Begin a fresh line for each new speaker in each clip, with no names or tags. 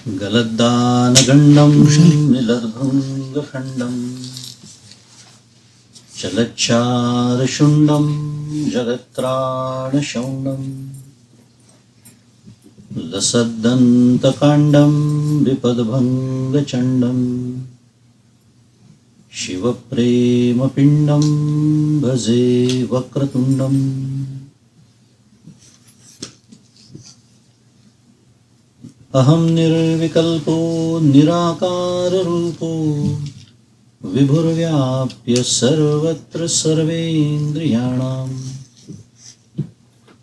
गलद्दानगण्डं निलद्भृङ्गखण्डं चलच्चारशुण्डं जगत्राणशौण्डं लसद्दन्तकाण्डं विपद्भङ्गचण्डं शिवप्रेमपिण्डं भजे वक्रतुण्डम्। अहं निर्विकल्पो निराकाररूपो विभुर्व्याप्य सर्वत्र सर्वेन्द्रियाणां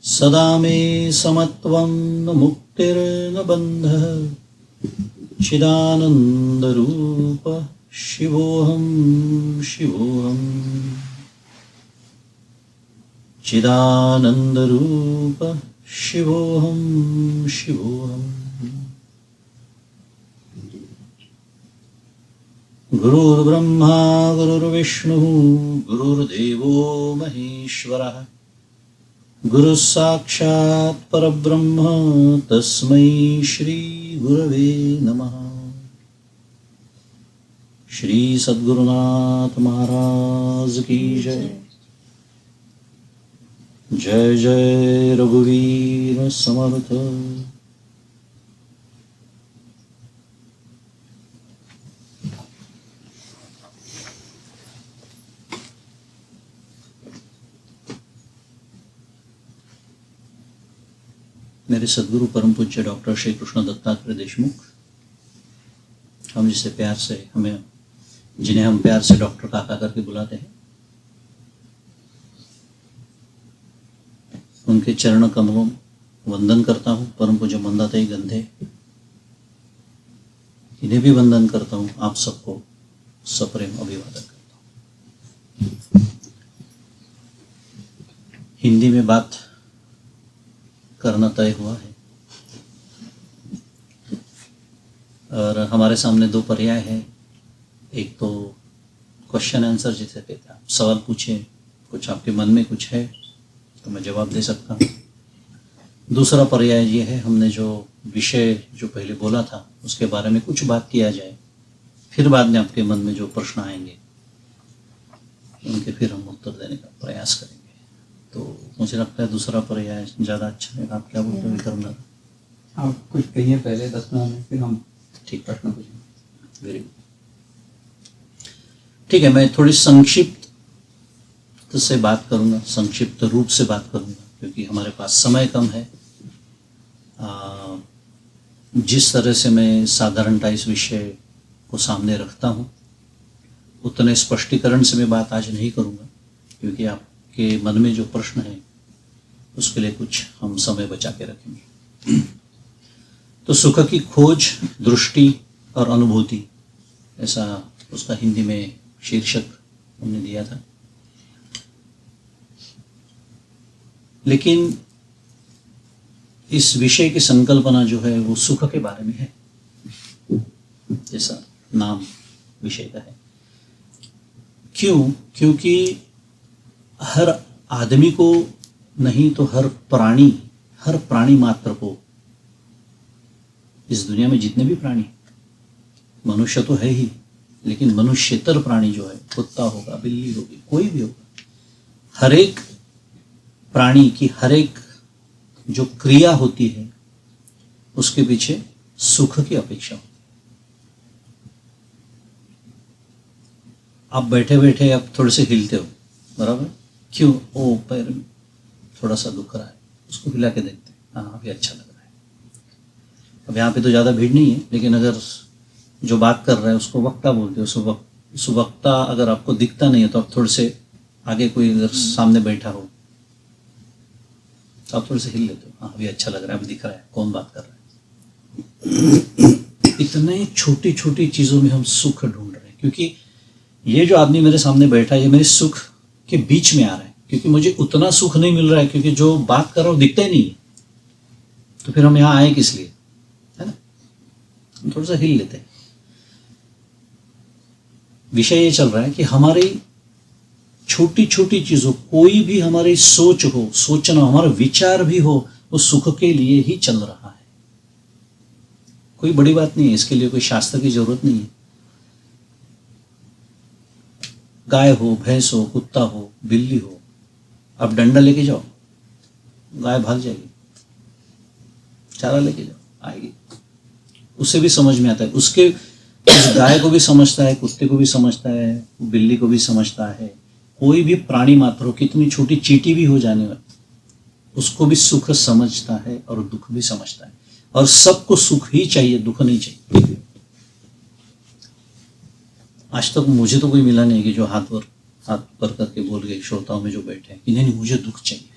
सदा मे समत्वं न मुक्तिर्न बन्धः चिदानन्दरूप शिवोऽहं शिवोऽहं चिदानन्दरूप शिवोऽहं शिवोऽहम्। गुरुर्ब्रह्मा गुरुर्विष्णुः गुरुर्देवो महेश्वरः गुरुः साक्षात् परब्रह्म तस्मै श्री गुरवे नमः। श्री सद्गुरुनाथ महाराज की जय। जय जय रघुवीर समर्थ। मेरे सद्गुरु परम पूज्य डॉक्टर श्री कृष्ण दत्तात्रेय देशमुख, हम जिसे प्यार से जिन्हें हम प्यार से डॉक्टर काका करके बुलाते हैं, उनके चरण कमलों वंदन करता हूँ। परम पूज्य मंदाताई गंधे, इन्हें भी वंदन करता हूँ। आप सबको सप्रेम अभिवादन करता हूँ। हिंदी में बात करना तय हुआ है और हमारे सामने दो पर्याय है। एक तो क्वेश्चन आंसर जिसे कहते हैं, आप सवाल पूछे, कुछ आपके मन में कुछ है तो मैं जवाब दे सकता हूँ। दूसरा पर्याय ये है, हमने जो विषय जो पहले बोला था उसके बारे में कुछ बात किया जाए, फिर बाद में आपके मन में जो प्रश्न आएंगे उनके फिर हम उत्तर देने का प्रयास करेंगे। तो मुझे लगता है दूसरा पर्याय ज़्यादा अच्छा है। आप क्या बोलते हो विक्रम?
आप कुछ कहिए पहले 10 मिनट में, फिर हम
ठीक प्रश्न पूछेंगे। वेरी गुड, ठीक है। मैं थोड़ी संक्षिप्त से बात करूंगा, संक्षिप्त रूप से बात करूंगा, क्योंकि हमारे पास समय कम है। जिस तरह से मैं साधारणतः इस विषय को सामने रखता हूँ उतने स्पष्टीकरण से मैं बात आज नहीं करूँगा, क्योंकि आपके मन में जो प्रश्न है उसके लिए कुछ हम समय बचा के रखेंगे। तो सुख की खोज, दृष्टि और अनुभूति, ऐसा उसका हिंदी में शीर्षक हमने दिया था। लेकिन इस विषय की संकल्पना जो है वो सुख के बारे में है, जैसा नाम विषय का है। क्यों? क्योंकि हर आदमी को नहीं तो हर प्राणी मात्र को, इस दुनिया में जितने भी प्राणी, मनुष्य तो है ही, लेकिन मनुष्यतर प्राणी जो है, कुत्ता होगा, बिल्ली होगी, कोई भी होगा, हर एक प्राणी की हर एक जो क्रिया होती है उसके पीछे सुख की अपेक्षा होती है। आप बैठे बैठे आप थोड़े से हिलते हो, बराबर? क्यों? ओ, पैर में थोड़ा सा दुख रहा है, उसको हिला के देखते हैं, हाँ अभी अच्छा लग रहा है। अब यहाँ पे तो ज़्यादा भीड़ नहीं है, लेकिन अगर जो बात कर रहा है उसको वक्ता बोलते हो, उस वक्ता अगर आपको दिखता नहीं है तो आप थोड़े से आगे, कोई अगर सामने बैठा हो तो आप थोड़े से हिल लेते हो, हाँ अभी अच्छा लग रहा है, अभी दिख रहा है कौन बात कर रहा है। इतने छोटी छोटी चीज़ों में हम सुख ढूंढ रहे हैं, क्योंकि ये जो आदमी मेरे सामने बैठा है ये मेरे सुख के बीच में आ रहा है, क्योंकि मुझे उतना सुख नहीं मिल रहा है, क्योंकि जो बात कर रहा हूँ दिखता ही नहीं है। तो फिर हम यहाँ आए किस लिए, है ना? हम थोड़ा सा हिल लेते हैं। विषय ये चल रहा है कि हमारी छोटी छोटी चीजों, कोई भी हमारी सोच हो, सोचना, हमारा विचार भी हो, वो सुख के लिए ही चल रहा है। कोई बड़ी बात नहीं है, इसके लिए कोई शास्त्र की जरूरत नहीं है। गाय हो, भैंस हो, कुत्ता हो, बिल्ली हो, आप डंडा लेके जाओ, गाय भाग जाएगी। चारा लेके जाओ, आएगी। उसे भी समझ में आता है, उसके उस गाय को भी समझता है, कुत्ते को भी समझता है, बिल्ली को भी समझता है। कोई भी प्राणी मात्र हो, कितनी छोटी चींटी भी हो जाने वाली, उसको भी सुख समझता है और दुख भी समझता है। और सबको सुख ही चाहिए, दुख नहीं चाहिए। आज तक मुझे तो कोई मिला नहीं कि जो हाथ पर करके बोल गए, श्रोताओं में जो बैठे हैं कि नहीं नहीं मुझे दुख चाहिए।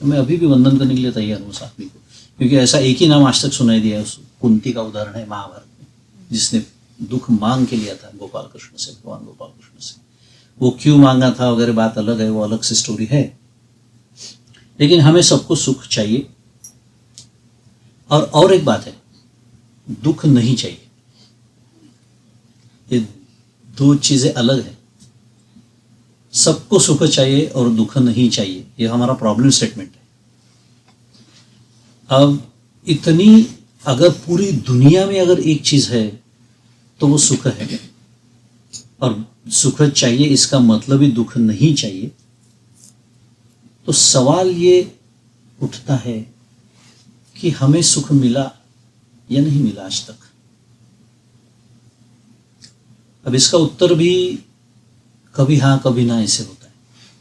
तो मैं अभी भी वंदन करने के लिए तैयार हूँ उस आदमी को, क्योंकि ऐसा एक ही नाम आज तक सुनाई दिया है। उस कुंती का उदाहरण है महाभारत में, जिसने दुख मांग के लिया था गोपाल कृष्ण से, भगवान गोपाल कृष्ण से। वो क्यों मांगा था वगैरह बात अलग है, वो अलग से स्टोरी है। लेकिन हमें सबको सुख चाहिए। और एक बात है, दुख नहीं चाहिए। ये दो चीजें अलग है। सबको सुख चाहिए और दुख नहीं चाहिए, ये हमारा प्रॉब्लम स्टेटमेंट है। अब इतनी, अगर पूरी दुनिया में अगर एक चीज है तो वो सुख है, और सुख चाहिए इसका मतलब ही दुख नहीं चाहिए। तो सवाल ये उठता है कि हमें सुख मिला या नहीं मिला आज तक। अब इसका उत्तर भी कभी हाँ कभी ना ऐसे होता है,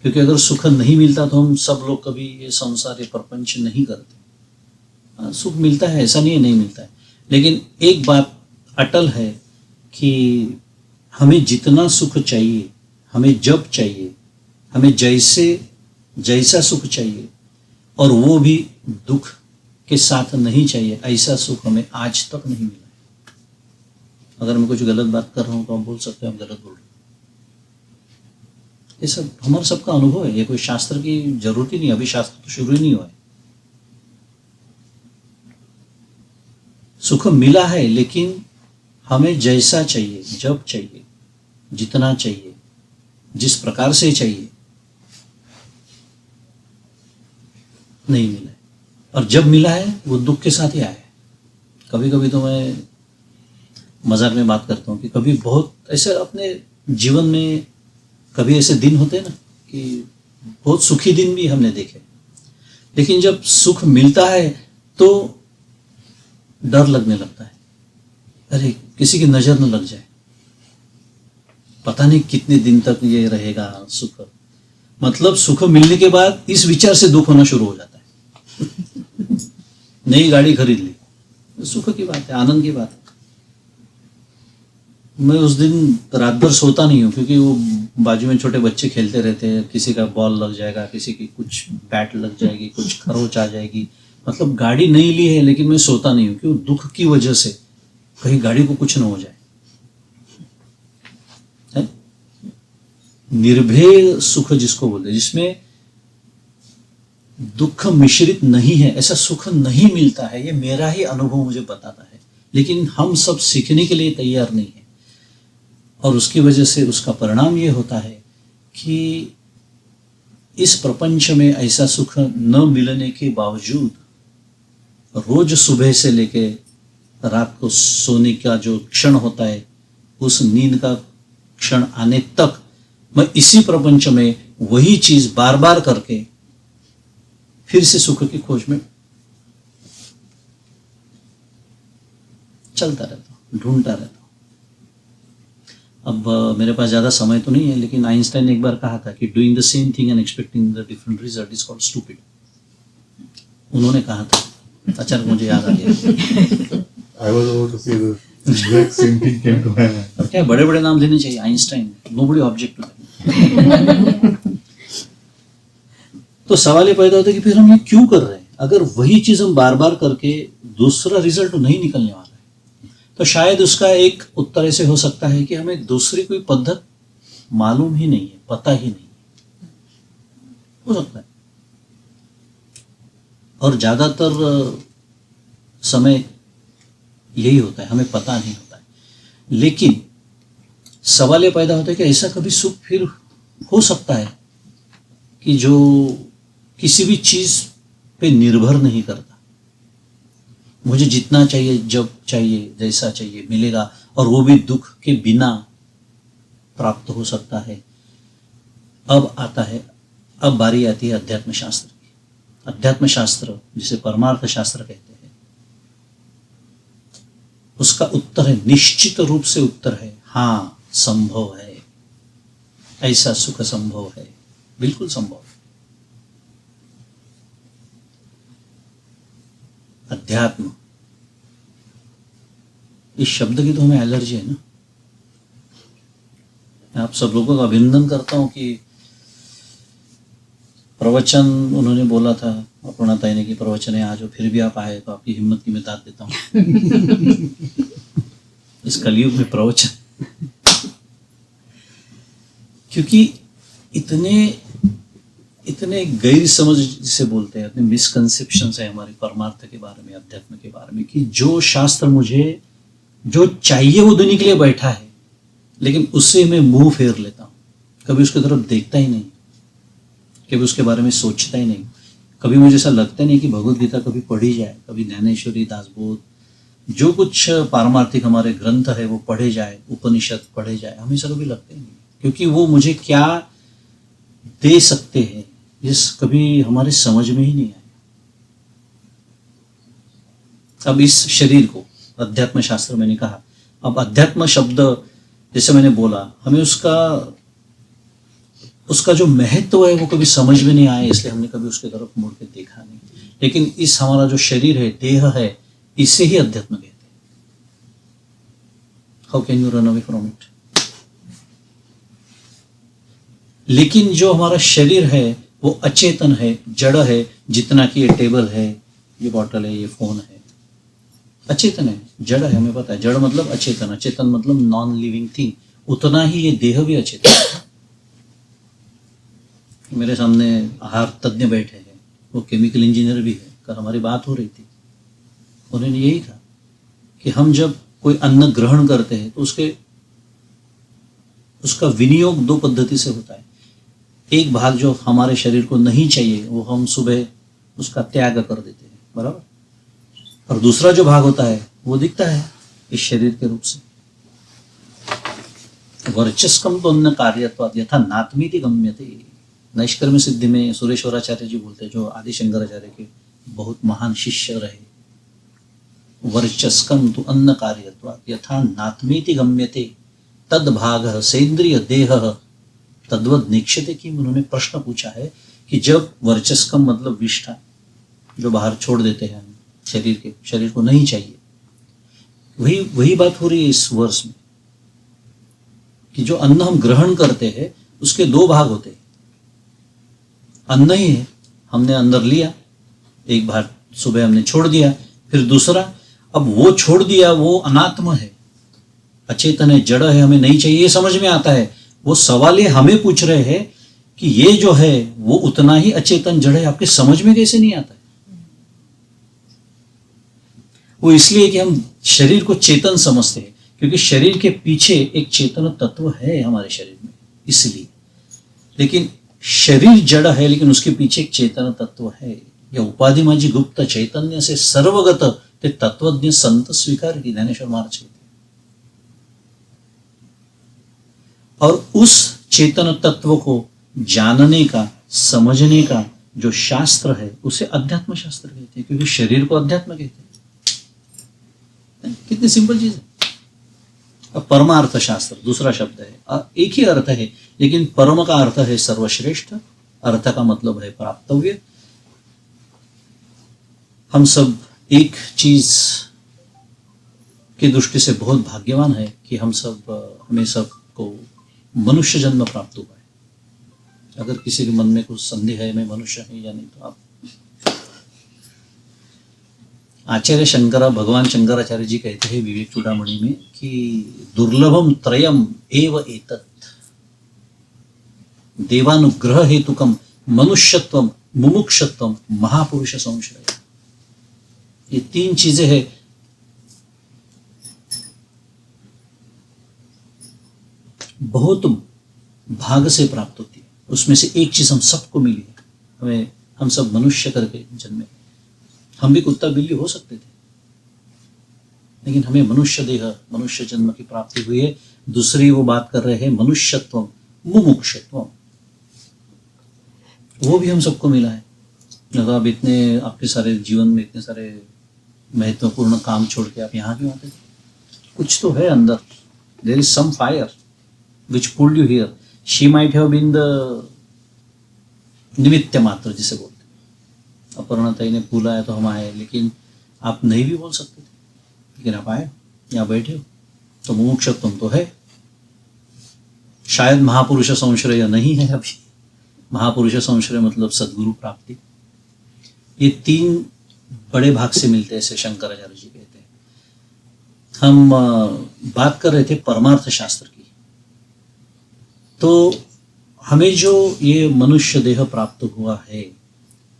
क्योंकि अगर सुख नहीं मिलता तो हम सब लोग कभी ये संसार, ये प्रपंच नहीं करते। सुख मिलता है, ऐसा नहीं है नहीं मिलता है, लेकिन एक बात अटल है कि हमें जितना सुख चाहिए, हमें जब चाहिए, हमें जैसा सुख चाहिए, और वो भी दुख के साथ नहीं चाहिए, ऐसा सुख हमें आज तक नहीं मिला है। अगर मैं कुछ गलत बात कर रहा हूं तो आप बोल सकते हैं आप गलत बोल रहे हैं। ये सब हमारा सबका अनुभव है, ये कोई शास्त्र की जरूरत ही नहीं। अभी शास्त्र तो शुरू ही नहीं हुआ है। सुख मिला है, लेकिन हमें जैसा चाहिए, जब चाहिए, जितना चाहिए, जिस प्रकार से चाहिए, नहीं मिला है। और जब मिला है वो दुख के साथ ही आया है। कभी कभी तो मैं मजाक में बात करता हूँ कि कभी बहुत ऐसे अपने जीवन में कभी ऐसे दिन होते हैं ना कि बहुत सुखी दिन भी हमने देखे, लेकिन जब सुख मिलता है तो डर लगने लगता है, अरे किसी की नजर न लग जाए, पता नहीं कितने दिन तक ये रहेगा सुख। मतलब सुख मिलने के बाद इस विचार से दुख होना शुरू हो जाता है। नई गाड़ी खरीद ली, सुख की बात है, आनंद की बात है। मैं उस दिन रात भर सोता नहीं हूँ, क्योंकि वो बाजू में छोटे बच्चे खेलते रहते हैं, किसी का बॉल लग जाएगा, किसी की कुछ बैट लग जाएगी, कुछ खरोच आ जाएगी। मतलब गाड़ी नहीं ली है लेकिन मैं सोता नहीं हूँ, क्यों? दुख की वजह से कहीं गाड़ी को कुछ न हो जाए। है? निर्भय सुख जिसको बोलते हैं, जिसमें दुख मिश्रित नहीं है, ऐसा सुख नहीं मिलता है। ये मेरा ही अनुभव मुझे बताता है, लेकिन हम सब सीखने के लिए तैयार नहीं है। और उसकी वजह से उसका परिणाम ये होता है कि इस प्रपंच में ऐसा सुख न मिलने के बावजूद रोज सुबह से लेके रात को सोने का जो क्षण होता है, उस नींद का क्षण आने तक मैं इसी प्रपंच में वही चीज बार बार करके फिर से सुख की खोज में चलता रहता हूं, ढूंढता रहता हूं। अब मेरे पास ज़्यादा समय तो नहीं है, लेकिन आइंस्टाइन ने एक बार कहा था कि doing the same thing and expecting the different result is called stupid. उन्होंने कहा था, अचानक मुझे याद आ गया।
I was about to say the exact same thing came to my mind.
अब क्या बड़े बड़े नाम लेने चाहिए, Einstein, nobody object to that. तो सवाल ये पैदा होता है कि फिर हम ये क्यों कर रहे हैं? अगर वही चीज हम बार बार करके दूसरा रिजल्ट नहीं निकलने वाला है, तो शायद उसका एक उत्तर ऐसे हो सकता है कि हमें दूसरी कोई पद्धत मालूम ही नहीं है, पता ही नहीं है। हो सकता है। और ज्यादातर समय यही होता है, हमें पता नहीं होता है। लेकिन सवाल ये पैदा होता है कि ऐसा कभी सुख फिर हो सकता है कि जो किसी भी चीज पे निर्भर नहीं करता, मुझे जितना चाहिए, जब चाहिए, जैसा चाहिए मिलेगा, और वो भी दुख के बिना प्राप्त हो सकता है। अब बारी आती है अध्यात्म शास्त्र की। अध्यात्म शास्त्र जिसे परमार्थ शास्त्र कहते हैं, उसका उत्तर है, निश्चित रूप से उत्तर है, हाँ संभव है, ऐसा सुख संभव है, बिल्कुल संभव है। अध्यात्म, इस शब्द की तो हमें एलर्जी है ना। मैं आप सब लोगों का अभिनंदन करता हूं कि प्रवचन उन्होंने बोला था, अपर्णा ताई ने, कि प्रवचन है आज, और फिर भी आप आए, तो आपकी हिम्मत की मैं दाद देता हूं। इस कलयुग में प्रवचन, क्योंकि इतने गैर समझ जिसे बोलते हैं, इतने मिसकंसेप्शन है हमारी परमार्थ के बारे में, अध्यात्म के बारे में, कि जो शास्त्र मुझे जो चाहिए वो देने के लिए बैठा है, लेकिन उससे मैं मुंह फेर लेता हूँ, कभी उसकी तरफ देखता ही नहीं, कभी उसके बारे में सोचता ही नहीं। कभी मुझे ऐसा लगता नहीं कि भगवद गीता कभी पढ़ी जाए, कभी ज्ञानेश्वरी, दासबोध, जो कुछ पारमार्थिक हमारे ग्रंथ है वो पढ़े जाए, उपनिषद पढ़े जाए, हमें ऐसा कभी लगता ही नहीं, क्योंकि वो मुझे क्या दे सकते हैं ये कभी हमारे समझ में ही नहीं आया। अब इस शरीर को अध्यात्म शास्त्र मैंने कहा, अब अध्यात्म शब्द जैसे मैंने बोला, हमें उसका जो महत्व है वो कभी समझ में नहीं आया, इसलिए हमने कभी उसके तरफ मुड़ के देखा नहीं। लेकिन इस हमारा जो शरीर है, देह है, इसे ही अध्यात्म कहते हैं। How can you run away from it? लेकिन जो हमारा शरीर है वो अचेतन है, जड़ है, जितना कि ये टेबल है, ये बॉटल है, ये फोन है, अचेतन है, जड़ है, हमें पता है। जड़ मतलब अचेतन, अचेतन मतलब नॉन लिविंग थिंग, उतना ही ये देह भी अचेतन है। मेरे सामने आहार तज्ञ बैठे हैं, वो केमिकल इंजीनियर भी है, कल हमारी बात हो रही थी, उन्होंने यही कहा कि हम जब कोई अन्न ग्रहण करते हैं तो उसका विनियोग दो पद्धति से होता है। एक भाग जो हमारे शरीर को नहीं चाहिए वो हम सुबह उसका त्याग कर देते हैं, बराबर, और दूसरा जो भाग होता है वो दिखता है इस शरीर के रूप से। वर्चस्कम तो अन्न कार्यत्वात् यथा नात्मीति गम्यते। नैष्कर्म्य सिद्धि में सुरेश्वराचार्य जी बोलते हैं, जो आदि शंकराचार्य के बहुत महान शिष्य रहे, वर्चस्कम तो अन्न कार्यत्वात् यथा नात्मीति गम्यते तद भाग सेंद्रिय देह तद्वद निक्षते। की उन्होंने प्रश्न पूछा है कि जब वर्चस्कम मतलब विष्ठा जो बाहर छोड़ देते हैं शरीर को नहीं चाहिए, वही बात हो रही है इस वर्ष में, कि जो अन्न हम ग्रहण करते हैं उसके दो भाग होते हैं। अन्न ही है, हमने अंदर लिया, एक भाग सुबह हमने छोड़ दिया, फिर दूसरा, अब वो छोड़ दिया वो अनात्म है, अचेतन है, जड़ है, हमें नहीं चाहिए, ये समझ में आता है। वो सवाल ये हमें पूछ रहे हैं कि ये जो है वो उतना ही अचेतन जड़ है, आपके समझ में कैसे नहीं आता है? वो इसलिए कि हम शरीर को चेतन समझते हैं, क्योंकि शरीर के पीछे एक चेतन तत्व है हमारे शरीर में, इसलिए। लेकिन शरीर जड़ है, लेकिन उसके पीछे एक चेतन तत्व है। या उपाधि माझी गुप्त चैतन्य से सर्वगत ते तत्वज्ञ संत स्वीकार की, ज्ञानेश्वर महाराज कहते हैं। और उस चेतन तत्व को जानने का, समझने का जो शास्त्र है उसे अध्यात्म शास्त्र कहते हैं, क्योंकि शरीर को अध्यात्म कहते हैं। कितनी सिंपल चीज है। अब परमार्थ शास्त्र दूसरा शब्द है, एक ही अर्थ है, लेकिन परम का अर्थ है सर्वश्रेष्ठ, अर्थ का मतलब है प्राप्तव्य। हम सब एक चीज की दृष्टि से बहुत भाग्यवान है कि हमें सबको मनुष्य जन्म प्राप्त हुआ है। अगर किसी के मन में कुछ संदेह है मैं मनुष्य हूं या नहीं, तो आप आचार्य शंकरा, भगवान शंकराचार्य जी कहते हैं विवेक चूड़ामणि में कि दुर्लभम त्रयम एव एतत् देवानुग्रह हेतुकम मनुष्यत्वम मुमुक्षत्वम महापुरुष संश्रय। ये तीन चीजें हैं बहुत भाग से प्राप्त होती है, उसमें से एक चीज हम सबको मिली है। हम सब मनुष्य करके जन्मे, हम भी कुत्ता बिल्ली हो सकते थे, लेकिन हमें मनुष्य देह, मनुष्य जन्म की प्राप्ति हुई है। दूसरी वो बात कर रहे हैं मनुष्यत्व, मुमुक्षुत्व, वो भी हम सबको मिला है। नहीं तो आप इतने, आपके सारे जीवन में इतने सारे महत्वपूर्ण काम छोड़ के आप यहाँ क्यों आते थे? कुछ तो है अंदर, there is some fire which pulled you here. She might have been the निमित्त मात्र जिसे बोलते हैं। अपर्णा ताई ने बुलाया तो हम आए, लेकिन आप नहीं भी बोल सकते थे, लेकिन आप आए, यहाँ बैठे हो, तो मुमुक्षुत्व तो है। शायद महापुरुष संश्रय नहीं है अभी। महापुरुष संश्रय मतलब सद्गुरु प्राप्ति। ये 3 बड़े भाग से मिलते हैं, ऐसे शंकराचार्य जी कहते हैं। हम बात कर रहे थे परमार्थ शास्त्र की। तो हमें जो ये मनुष्य देह प्राप्त हुआ है,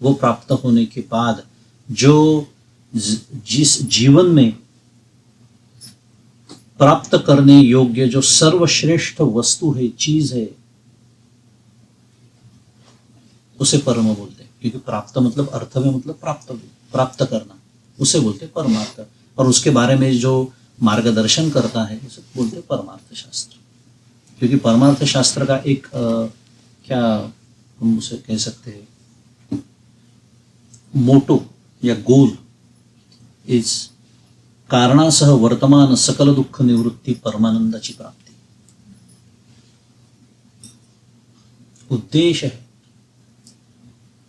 वो प्राप्त होने के बाद जो जिस जीवन में प्राप्त करने योग्य जो सर्वश्रेष्ठ वस्तु है, चीज है, उसे परम बोलते हैं। क्योंकि प्राप्त मतलब अर्थ में मतलब प्राप्त करना, उसे बोलते हैं परमार्थ। और उसके बारे में जो मार्गदर्शन करता है उसे बोलते हैं परमार्थ शास्त्र। क्योंकि परमार्थ शास्त्र का एक क्या हम उसे कह सकते हैं, मोटो या गोल इज कारणासह वर्तमान सकल दुःख निवृत्ती परमानंदाची प्राप्ति। उद्देश्य है,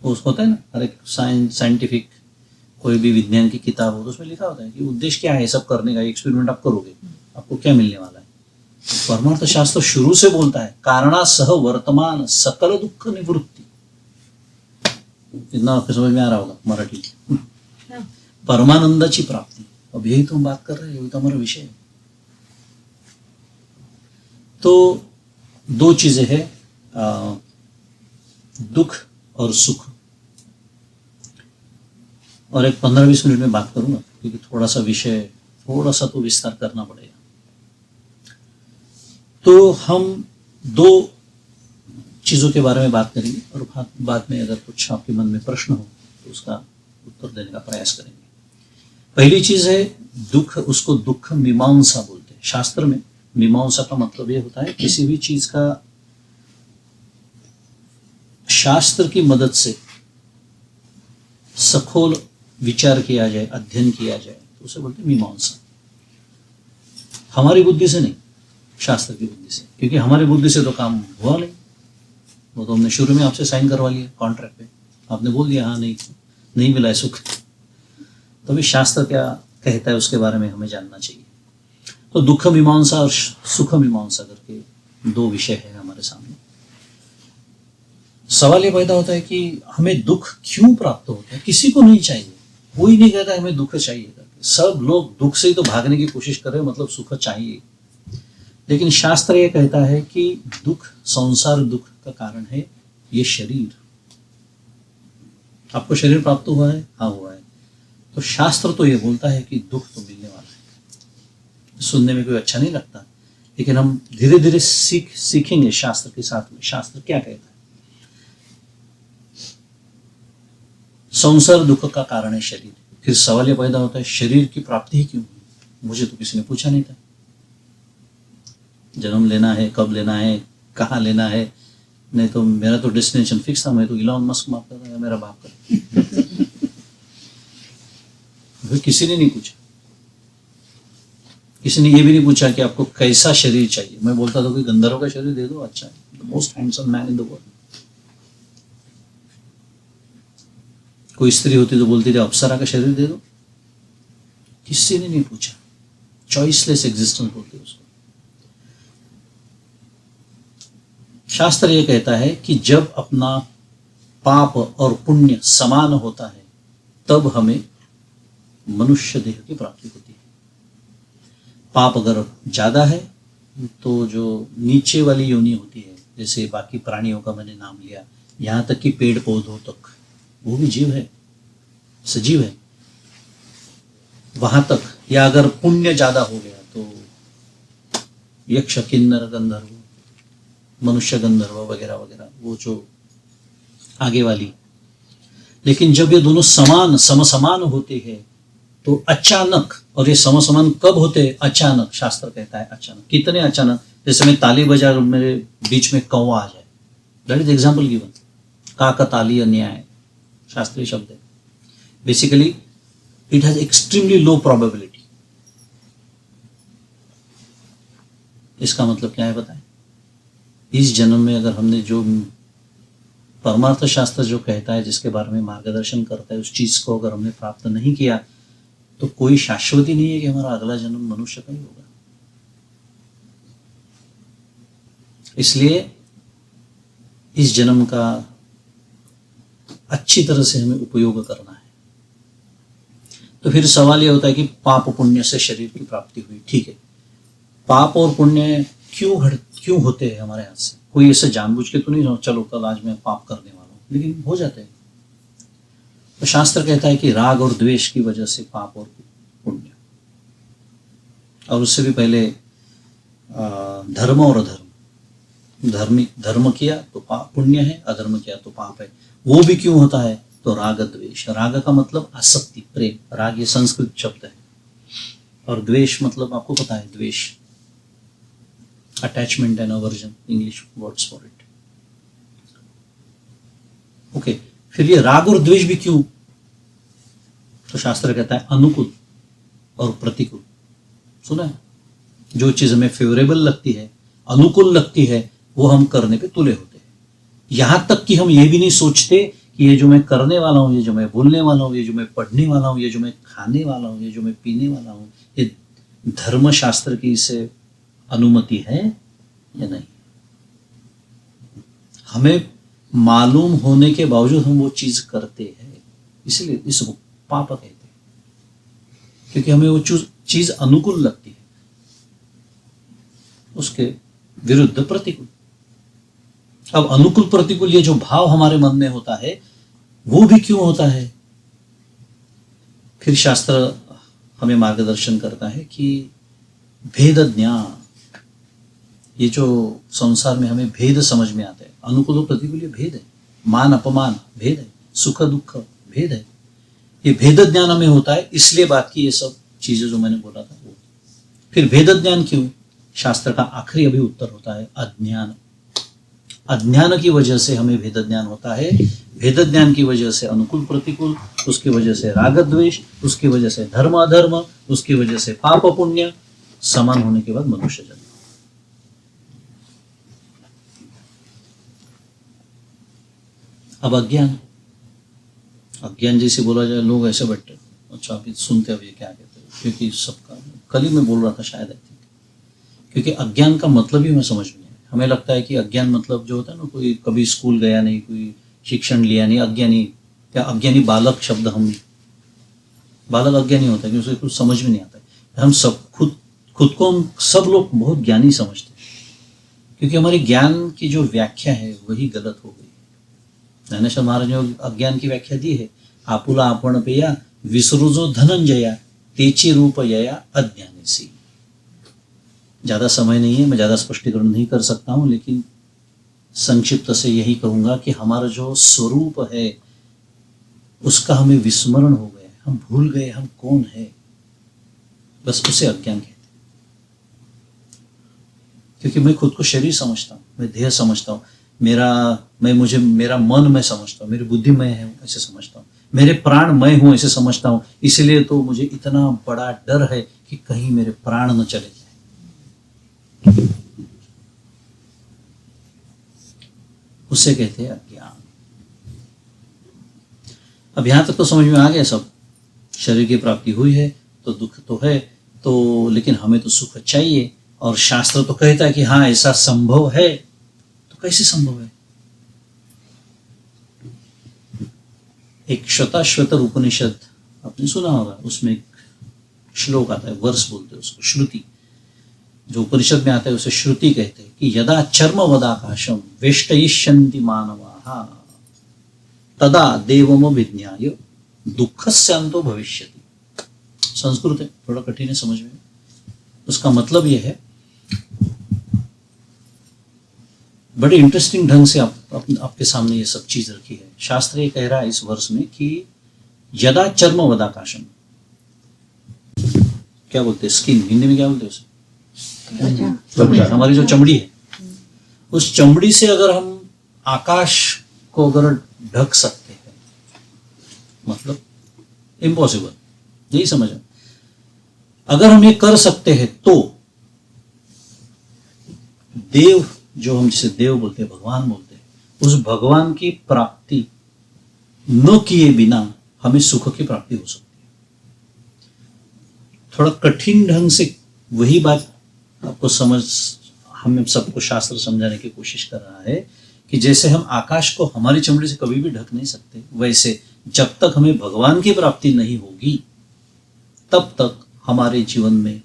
वो होता है ना, हर एक साइंटिफिक कोई भी विज्ञान की किताब हो तो उसमें लिखा होता है कि उद्देश्य क्या है सब करने का, एक्सपेरिमेंट आप करोगे आपको क्या मिलने वाला है। परमार्थ शास्त्र शुरू से बोलता है कारणासह वर्तमान सकल दुःख निवृत्ति। इतना आपको समझ में आ रहा होगा मराठी, परमानंदाची प्राप्ति। अब यही तो हम बात कर रहे हैं, यही तो हमारा विषय है। तो 2 चीजें हैं, दुख और सुख। और एक 15-20 मिनट में बात करूंगा, क्योंकि थोड़ा सा तो विस्तार करना पड़ेगा। तो हम 2 चीजों के बारे में बात करेंगे, और बाद में अगर कुछ आपके मन में प्रश्न हो तो उसका उत्तर देने का प्रयास करेंगे। पहली चीज है दुख, उसको दुख मीमांसा बोलते हैं। शास्त्र में मीमांसा का मतलब ये होता है किसी भी चीज का शास्त्र की मदद से सखोल विचार किया जाए, अध्ययन किया जाए, तो उसे बोलते हैं मीमांसा। हमारी बुद्धि से नहीं, शास्त्र की बुद्धि से। क्योंकि हमारी बुद्धि से तो काम हुआ नहीं, वो तो हमने शुरू में आपसे साइन करवा लिया कॉन्ट्रैक्ट पे, आपने बोल दिया हाँ नहीं मिला है सुख। तो अभी शास्त्र क्या कहता है उसके बारे में हमें जानना चाहिए। तो दुख मीमांसा और सुख मीमांसा करके 2 विषय है हमारे सामने। सवाल ये पैदा होता है कि हमें दुख क्यों प्राप्त होता है? किसी को नहीं चाहिए, कोई नहीं कहता हमें दुख चाहिए करके। सब लोग दुख से ही तो भागने की कोशिश कर रहे हैं, मतलब सुख चाहिए। लेकिन शास्त्र ये कहता है कि दुख, संसार दुख का कारण है ये शरीर। आपको शरीर प्राप्त हुआ है? हाँ हुआ है। तो शास्त्र तो ये बोलता है कि दुख तो मिलने वाला है। सुनने में कोई अच्छा नहीं लगता, लेकिन हम धीरे धीरे सीखेंगे शास्त्र के साथ में शास्त्र क्या कहता है। संसार दुख का कारण है शरीर। फिर सवाल ये पैदा होता है शरीर की प्राप्ति ही क्यों हुई? मुझे तो किसी ने पूछा नहीं था। जन्म लेना है, कब लेना है, कहाँ लेना है, नहीं तो मेरा तो डेस्टिनेशन फिक्स था। मैं तो इलॉन मस्क माफ कर रहा है, मेरा बाप कर किसी ने नहीं पूछा। किसी ने ये भी नहीं पूछा कि आपको कैसा शरीर चाहिए। मैं बोलता था कोई गंधर्व का शरीर दे दो, अच्छा है, the most handsome man in the world. कोई स्त्री होती तो बोलती थी अप्सरा का शरीर दे दो। किसी ने नहीं पूछा। चॉइसलेस एग्जिस्टेंस बोलते उसको। शास्त्र ये कहता है कि जब अपना पाप और पुण्य समान होता है तब हमें मनुष्य देह की प्राप्ति होती है। पाप अगर ज्यादा है तो जो नीचे वाली योनि होती है, जैसे बाकी प्राणियों का मैंने नाम लिया, यहाँ तक कि पेड़ पौधों तक, वो भी जीव है, सजीव है, वहां तक। या अगर पुण्य ज्यादा हो गया तो यक्ष, किन्नर, गंधर्व, मनुष्य, गंधर्व वगैरह वगैरह, वो जो आगे वाली। लेकिन जब ये दोनों समान समसमान होते हैं तो अचानक, और ये समसमान कब होते? अचानक। शास्त्र कहता है अचानक। कितने अचानक? जैसे मैं ताली बजा, मेरे बीच में कौवा आ जाए, दैट इज एग्जाम्पल गिवन। काकतालीय न्याय शास्त्रीय शब्द है। Basically it has extremely low probability. इसका मतलब क्या है बताएं? इस जन्म में अगर हमने जो परमार्थ शास्त्र जो कहता है, जिसके बारे में मार्गदर्शन करता है, उस चीज को अगर हमने प्राप्त नहीं किया तो कोई शाश्वती नहीं है कि हमारा अगला जन्म मनुष्य का ही होगा। इसलिए इस जन्म का अच्छी तरह से हमें उपयोग करना है। तो फिर सवाल यह होता है कि पाप पुण्य से शरीर की प्राप्ति हुई, ठीक है, पाप और पुण्य क्यों होते हैं हमारे हाथ से? कोई ऐसे जानबूझ के तो नहीं, चलो कल आज मैं पाप करने वाला हूं, लेकिन हो जाते हैं। तो शास्त्र कहता है कि राग और द्वेष की वजह से पाप और पुण्य, और उससे भी पहले धर्म और अधर्म। धर्म किया तो पाप पुण्य है, अधर्म किया तो पाप है। वो भी क्यों होता है? तो राग द्वेष। राग का मतलब आसक्ति, प्रेम। राग ये संस्कृत शब्द है, और द्वेष मतलब आपको पता है, द्वेष attachment and aversion, English words for it. Okay, फिर ये राग और द्वेष भी क्यों? तो शास्त्र कहता है अनुकूल और प्रतिकूल। सुना है? जो चीज हमें फेवरेबल लगती है, अनुकूल लगती है, वो हम करने पे तुले होते हैं। यहां तक कि हम ये भी नहीं सोचते कि ये जो मैं करने वाला हूं, ये जो मैं बोलने वाला हूं, ये जो मैं पढ़ने वाला हूं, ये जो मैं खाने वाला हूं, ये जो मैं पीने वाला हूं, ये धर्म शास्त्र की इसे अनुमति है या नहीं। हमें मालूम होने के बावजूद हम वो चीज करते हैं, इसलिए इसको पाप कहते हैं, क्योंकि हमें वो चीज अनुकूल लगती है, उसके विरुद्ध प्रतिकूल। अब अनुकूल प्रतिकूल ये जो भाव हमारे मन में होता है, वो भी क्यों होता है? फिर शास्त्र हमें मार्गदर्शन करता है कि भेद ज्ञान, ये जो संसार में हमें भेद समझ में आता है, अनुकूल और प्रतिकूल ये भेद है, मान अपमान भेद है, सुख दुख भेद है, ये भेद ज्ञान हमें होता है। इसलिए बात की ये सब चीजें जो मैंने बोला था वो। फिर भेद ज्ञान क्यों? शास्त्र का आखिरी अभी उत्तर होता है अज्ञान। अज्ञान की वजह से हमें भेद ज्ञान होता है। भेद ज्ञान की वजह से अनुकूल प्रतिकूल, उसकी वजह से राग द्वेष, उसकी वजह से धर्म अधर्म, उसकी वजह से पाप पुण्य, समान होने के बाद मनुष्य जन्म। अब अज्ञान, अज्ञान जैसे बोला जाए, लोग ऐसे बैठे, अच्छा अभी सुनते अब ये क्या कहते हैं, क्योंकि सबका कल ही मैं बोल रहा था शायद, आई थिंक, क्योंकि अज्ञान का मतलब ही हमें समझ में नहीं है। हमें लगता है कि अज्ञान मतलब जो होता है ना, कोई कभी स्कूल गया नहीं, कोई शिक्षण लिया नहीं, अज्ञानी, या अज्ञानी बालक शब्द, हम बालक अज्ञानी होता है क्योंकि उसे कुछ समझ में नहीं आता है। हम सब खुद को हम सब लोग बहुत ज्ञानी समझते हैं, क्योंकि हमारी ज्ञान की जो व्याख्या है वही गलत हो गई। ज्ञानेश्वर महाराज ने अज्ञान की व्याख्या दी है, आपुला आपण पेया विसृजो धनंजया तेची रूप यया अज्ञानेसी। ज्यादा समय नहीं है, मैं ज्यादा स्पष्टीकरण नहीं कर सकता हूं, लेकिन संक्षिप्त से यही कहूंगा कि हमारा जो स्वरूप है उसका हमें विस्मरण हो गया है, हम भूल गए हम कौन है, बस उसे अज्ञान कहते हैं। क्योंकि मैं खुद को शरीर समझता हूं, मैं देह समझता हूं, मेरा मन मैं समझता हूँ, मेरी बुद्धि मैं है ऐसे समझता हूँ, मेरे प्राण मैं हूँ ऐसे समझता हूँ। इसलिए तो मुझे इतना बड़ा डर है कि कहीं मेरे प्राण न चले जाए। उसे कहते हैं अज्ञान। अब यहां तक तो समझ में आ गया सब। शरीर की प्राप्ति हुई है तो दुख तो है, तो लेकिन हमें तो सुख चाहिए, और शास्त्र तो कहता है कि हाँ ऐसा संभव है। तो कैसे संभव है? एक श्वेताश्वतर उपनिषद आपने सुना होगा, उसमें एक श्लोक आता है, वर्ष बोलते हैं उसको, श्रुति। जो उपनिषद में आता है उसे श्रुति कहते हैं कि यदा चर्म वदाकाशम वेष्टयिष्यन्ति मानवाः तदा देवम विज्ञाय दुःखस्यान्तो भविष्यति। संस्कृत है, थोड़ा कठिन है समझ में। उसका मतलब यह है, बड़े इंटरेस्टिंग ढंग से आपके सामने ये सब चीज रखी है। शास्त्र ये कह रहा है इस वर्ष में कि यदा चर्म वदाकाशम, क्या बोलते हैं, स्किन, हिंदी में क्या बोलते हैं उसे,
त्वचा।
हमारी जो चमड़ी है, उस चमड़ी से अगर हम आकाश को अगर ढक सकते हैं, मतलब इम्पॉसिबल, यही समझो। अगर हम ये कर सकते हैं तो देव, जो हम जिसे देव बोलते हैं, भगवान बोलते हैं, उस भगवान की प्राप्ति न किए बिना हमें सुख की प्राप्ति हो सकती है। थोड़ा कठिन ढंग से वही बात आपको समझ, हमें सबको शास्त्र समझाने की कोशिश कर रहा है कि जैसे हम आकाश को हमारी चमड़ी से कभी भी ढक नहीं सकते, वैसे जब तक हमें भगवान की प्राप्ति नहीं होगी तब तक हमारे जीवन में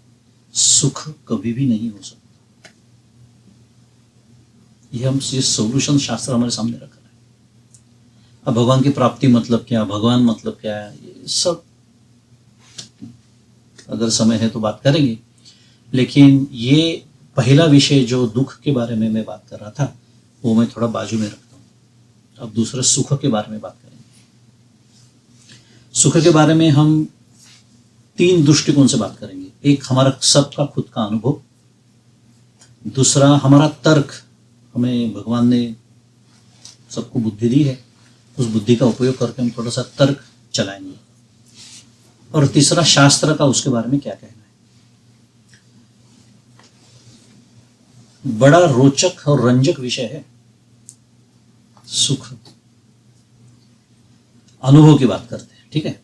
सुख कभी भी नहीं हो सकता। ये सॉल्यूशन शास्त्र हमारे सामने रख रहा है। अब भगवान की प्राप्ति मतलब क्या, भगवान मतलब क्या है, ये सब अगर समय है तो बात करेंगे। लेकिन ये पहला विषय जो दुख के बारे में मैं बात कर रहा था वो मैं थोड़ा बाजू में रखता हूँ। अब दूसरा सुख के बारे में बात करेंगे। सुख के बारे में हम 3 दृष्टिकोण से बात करेंगे। एक हमारा सबका खुद का अनुभव, दूसरा हमारा तर्क, हमें भगवान ने सबको बुद्धि दी है, उस बुद्धि का उपयोग करके हम थोड़ा सा तर्क चलाएंगे, और तीसरा शास्त्र का उसके बारे में क्या कहना है। बड़ा रोचक और रंजक विषय है सुख। अनुभव की बात करते हैं, ठीक है।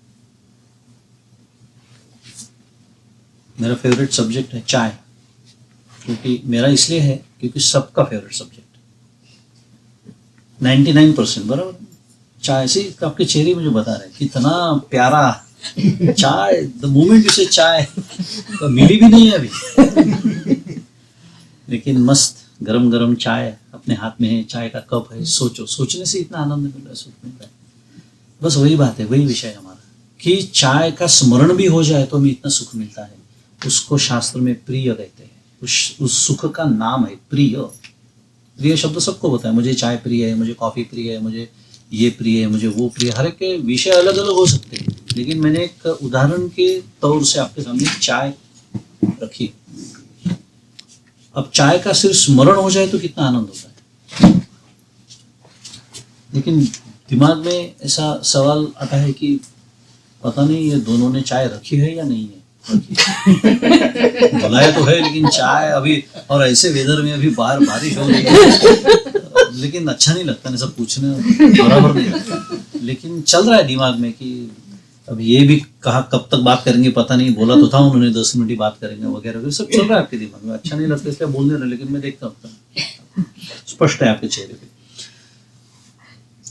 मेरा फेवरेट सब्जेक्ट है चाय, क्योंकि मेरा इसलिए है क्योंकि सबका फेवरेट सब्जेक्ट 99% बराबर चाय से। आपके चेहरे मुझे बता रहे कितना प्यारा चाय, द मोमेंट इसे चाय तो मिली भी नहीं है अभी, लेकिन मस्त गरम गरम चाय अपने हाथ में है, चाय का कप है, सोचो, सोचने से इतना आनंद मिल रहा है, सुख मिल रहा है। बस वही बात है, वही विषय है हमारा कि चाय का स्मरण भी हो जाए तो हमें इतना सुख मिलता है। उसको शास्त्र में प्रिय कहते हैं। उस सुख का नाम है प्रिय। प्रिय शब्द सबको पता है, मुझे चाय प्रिय है, मुझे कॉफी प्रिय है, मुझे ये प्रिय है, मुझे वो प्रिय। हर एक के विषय अलग अलग हो सकते हैं, लेकिन मैंने एक उदाहरण के तौर से आपके सामने चाय रखी। अब चाय का सिर्फ स्मरण हो जाए तो कितना आनंद होता है। लेकिन दिमाग में ऐसा सवाल आता है कि पता नहीं ये दोनों ने चाय रखी है या नहीं है। बुलाया तो है लेकिन चाय अभी, और ऐसे वेदर में अभी बाहर बारिश हो रही है, लेकिन अच्छा नहीं लगता ना, सब पूछने बराबर नहीं लगता। लेकिन चल रहा है दिमाग में कि अब ये भी कहा कब तक बात करेंगे पता नहीं, बोला तो था उन्होंने 10 मिनट ही बात करेंगे वगैरह वगैरह, सब चल रहा है आपके दिमाग में। अच्छा नहीं लगता इसलिए बोलने रहे, लेकिन मैं देखता हूँ स्पष्ट है आपके चेहरे पे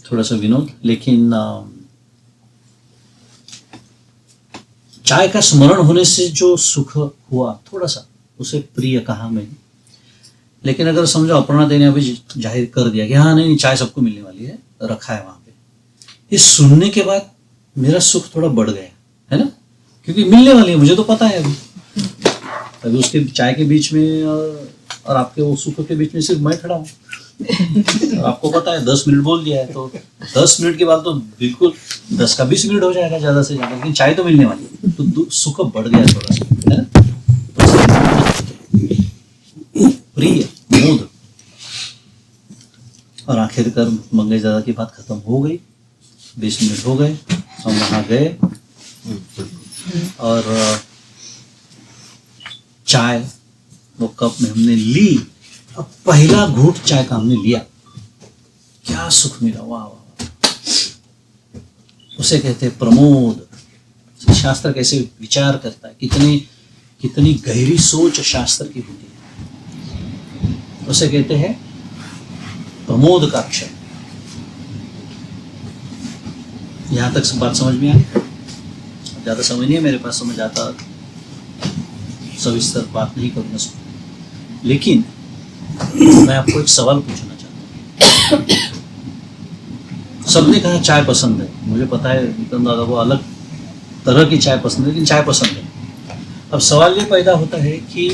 थोड़ा सा विनोद। लेकिन चाय का स्मरण होने से जो सुख हुआ थोड़ा सा, उसे प्रिय कहा मैंने। लेकिन अगर समझो अपर्णा देने अभी जाहिर कर दिया कि हाँ नहीं चाय सबको मिलने वाली है, रखा है वहां पे, ये सुनने के बाद मेरा सुख थोड़ा बढ़ गया है ना, क्योंकि मिलने वाली है, मुझे तो पता है अभी उसके चाय के बीच में और आपके वो सुख के बीच में सिर्फ मैं खड़ा हूँ, और आपको पता है 10 मिनट बोल दिया है, तो 10 मिनट के बाद तो बिल्कुल 10 का 20 मिनट हो जाएगा ज्यादा से ज्यादा, लेकिन चाय तो मिलने वाली है, तो सुख बढ़ गया थोड़ा सा, है ना। प्रिय मोद। और आखिरकार मंगेश दादा की बात खत्म हो गई, 20 मिनट हो गए, हम वहां गए और चाय वो कप में हमने ली। अब पहला घूंट चाय का हमने लिया, क्या सुख मिला, वाह वाह। उसे कहते हैं प्रमोद। शास्त्र कैसे विचार करता है, कितनी गहरी सोच शास्त्र की होती है। उसे कहते हैं प्रमोद का क्षण। यहां तक बात समझ में आई? ज्यादा समझ नहीं है मेरे पास, समझ आता सविस्तर बात नहीं करूंगा, लेकिन मैं आपको एक सवाल पूछना चाहता हूँ। सबने कहा चाय पसंद है, मुझे पता है नितिन दादा को अलग तरह की चाय पसंद है, लेकिन चाय पसंद है। अब सवाल ये पैदा होता है कि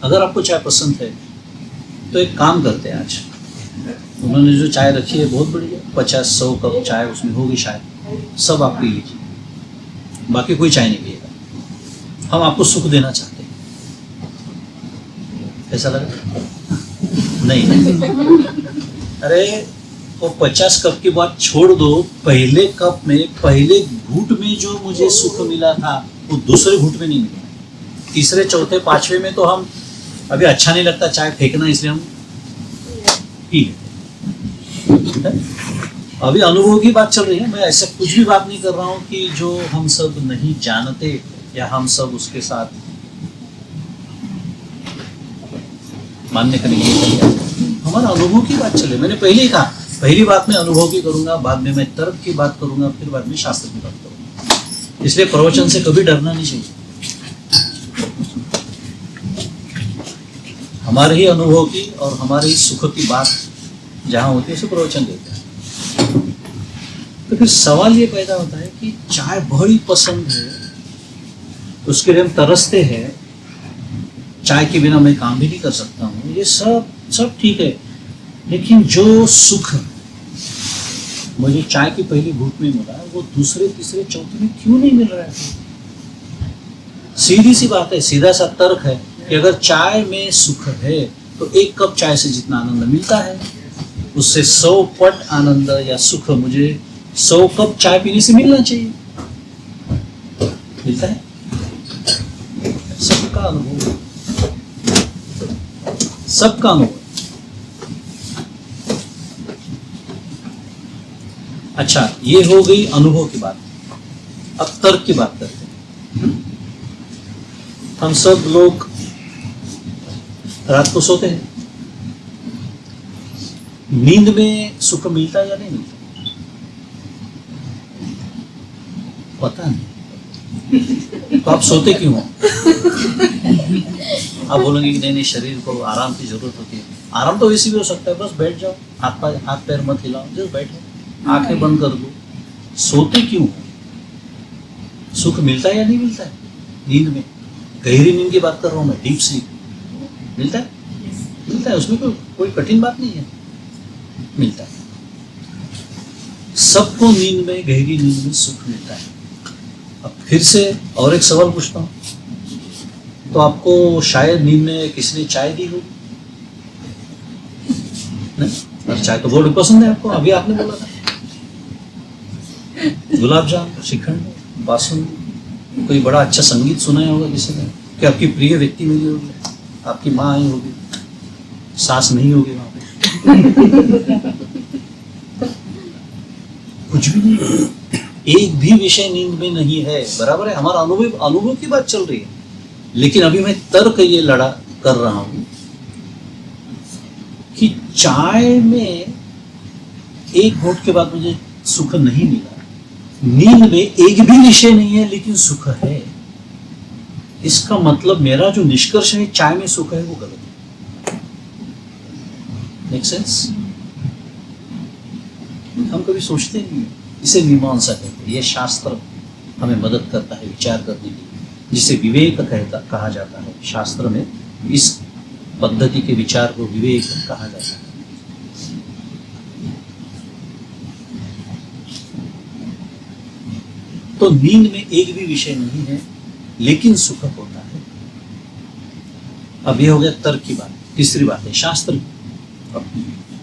अगर आपको चाय पसंद है तो एक काम करते हैं, आज उन्होंने जो चाय रखी है बहुत बढ़िया, 50-100 कप चाय उसमें होगी शायद, सब आप पी लीजिए, बाकी कोई चाय नहीं पिएगा। हम आपको सुख देना चाहते हैं। कैसा लगा? नहीं, अरे वो 50 कप की बात छोड़ दो, पहले कप में, पहले घूंट में जो मुझे सुख मिला था वो दूसरे घूंट में नहीं मिला। तीसरे, चौथे, पांचवे में तो हम अभी अच्छा नहीं लगता चाय फेंकना, इसलिए हम पी लेते। अभी अनुभव की बात चल रही है, मैं ऐसा कुछ भी बात नहीं कर रहा हूँ कि जो हम सब नहीं जानते या हम सब उसके साथ मानने का नहीं है। हमारा अनुभव की बात चले। मैंने पहले ही कहा, पहली बात मैं अनुभव की करूंगा, बाद में मैं तर्क की बात करूंगा, फिर बाद में शास्त्र की बात करूंगा। इसलिए प्रवचन से कभी डरना नहीं चाहिए। हमारे ही अनुभव की और हमारे ही सुख की बात जहां होती है उसे प्रवचन देते हैं। तो फिर सवाल ये पैदा होता है कि चाय बड़ी पसंद है, उसके लिए हम तरसते हैं, चाय के बिना मैं काम भी नहीं कर सकता हूँ, ये सब ठीक है, लेकिन जो सुख मुझे चाय की पहली घूंट में मिला वो दूसरे, तीसरे, चौथे में क्यों नहीं मिल रहा है? सीधी सी बात है, सीधा सा तर्क है कि अगर चाय में सुख है तो एक कप चाय से जितना आनंद मिलता है उससे 100 पट आनंद या सुख मुझे 100 कप चाय पीने से मिलना चाहिए। मिलता है? सबका अनुभव, सबका अनुभव। अच्छा, ये हो गई अनुभव की बात। अब तर्क की बात करते हैं। हम सब लोग रात को सोते हैं, नींद में सुख मिलता है या नहीं मिलता? पता नहीं। तो आप सोते क्यों हो? आप बोलेंगे कि नहीं, शरीर को आराम की जरूरत होती है। आराम तो वैसे भी हो सकता है, बस बैठ जाओ, हाथ पैर मत हिलाओ, जस्ट बैठो, आंखें बंद कर दो। सोते क्यों हो? सुख मिलता है या नहीं मिलता है नींद में? गहरी नींद की बात कर रहा हूं मैं, डीप स्लीप। मिलता है? मिलता है, उसमें कोई कठिन बात नहीं है, मिलता है। सबको नींद में, गहरी नींद में सुख मिलता है। अब फिर से और एक सवाल पूछता हूँ, तो आपको शायद नींद में किसी ने चाय दी होगी? नहीं? और चाय तो बहुत पसंद है आपको, अभी आपने बोला था। गुलाब जामुन, श्रीखंड, बासुंदी, कोई बड़ा अच्छा संगीत सुनाया होगा किसी ने, कि आपकी प्रिय व्यक्ति मिली होगी, आपकी माँ आई होगी, सास नहीं होगी वहां पे। कुछ भी नहीं, एक भी विषय नींद में नहीं है, बराबर है। हमारा अनुभव की बात चल रही है, लेकिन अभी मैं तर्क ये लड़ा कर रहा हूं कि चाय में एक घूंट के बाद मुझे सुख नहीं मिला, नींद में एक भी विषय नहीं है लेकिन सुख है। इसका मतलब मेरा जो निष्कर्ष है चाय में सुख है वो गलत है। Make sense? हम कभी सोचते नहीं, इसे मीमांसा कहते हैं। यह शास्त्र हमें मदद करता है विचार करने की, जिसे विवेक कहा जाता है। शास्त्र में इस पद्धति के विचार को विवेक कहा जाता है। तो नींद में एक भी विषय नहीं है लेकिन सुख होता है। अब यह हो गया तर्क की बात। तीसरी बात है शास्त्र की। अब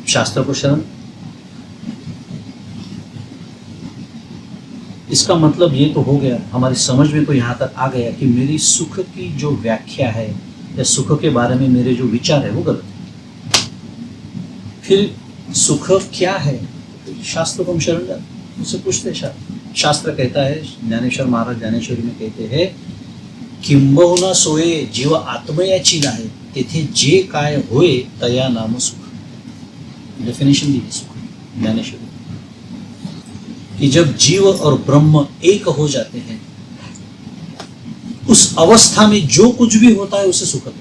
शास्त्र को शरण, इसका मतलब ये तो हो गया, हमारी समझ में तो यहाँ तक आ गया कि मेरी सुख की जो व्याख्या है या सुख के बारे में मेरे जो विचार है वो गलत है। फिर सुख क्या है? शास्त्र को हम शरण जाते, उससे पूछते शास्त्र कहता है, ज्ञानेश्वर महाराज ज्ञानेश्वरी में कहते हैं, किंबहुना सोये जीव आत्मयाची नाही तेथे जे काय होय तया नाम सुख। डेफिनेशन दी है सुख ज्ञानेश्वरी, कि जब जीव और ब्रह्म एक हो जाते हैं उस अवस्था में जो कुछ भी होता है उसे सुख है।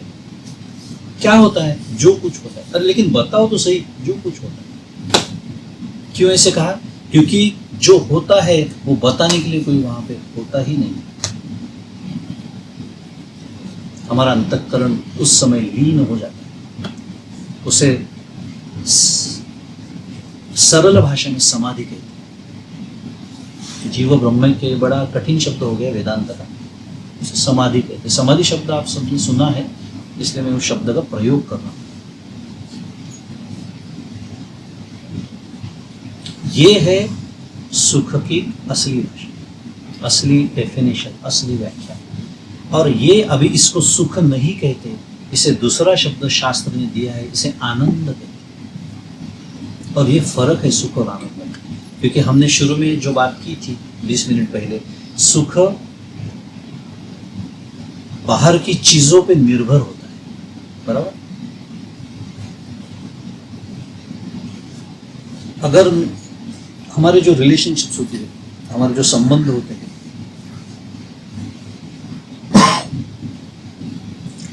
क्या होता है? जो कुछ होता है। अरे लेकिन बताओ तो सही, जो कुछ होता है। क्यों ऐसे कहा? क्योंकि जो होता है वो बताने के लिए कोई वहां पे होता ही नहीं। हमारा अंतःकरण उस समय लीन हो जाता है, उसे सरल भाषा में समाधि कहते हैं। जीव ब्रह्म के बड़ा कठिन शब्द हो गया वेदांत का, उसे समाधि कहते हैं। समाधि शब्द आप सबने सुना है, इसलिए मैं उस शब्द का प्रयोग कर रहा हूं। ये है सुख की असली भाषा, असली डेफिनेशन, असली व्याख्या। और ये अभी इसको सुख नहीं कहते, इसे दूसरा शब्द शास्त्र ने दिया है, इसे आनंद कहते हैं। और ये फर्क है सुख और आनंद में, क्योंकि हमने शुरू में जो बात की थी 20 मिनट पहले, सुख बाहर की चीजों पे निर्भर होता है, बराबर। अगर हमारे जो रिलेशनशिप्स होती है, हमारे जो संबंध होते हैं,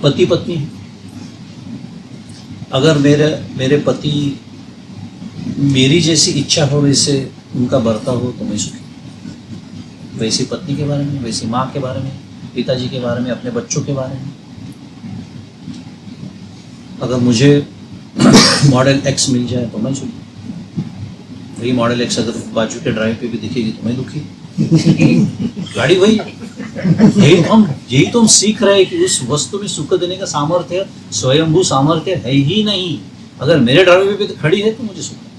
पति पत्नी, अगर मेरे पति मेरी जैसी इच्छा हो, वैसे उनका बर्ताव हो, तो मैं सुखी। वैसी पत्नी के बारे में, वैसी माँ के बारे में, पिताजी के बारे में, अपने बच्चों के बारे में। अगर मुझे मॉडल एक्स मिल जाए तो मैं सुखी। वही मॉडल एक्स अगर बाजू के ड्राइव पे भी दिखेगी तो मैं दुखी। गाड़ी वही, यही तो हम सीख रहे हैं कि उस वस्तु में सुख देने का सामर्थ्य, स्वयंभू सामर्थ्य है ही नहीं। अगर मेरे ड्राइव पे खड़ी है तो मुझे सुख है।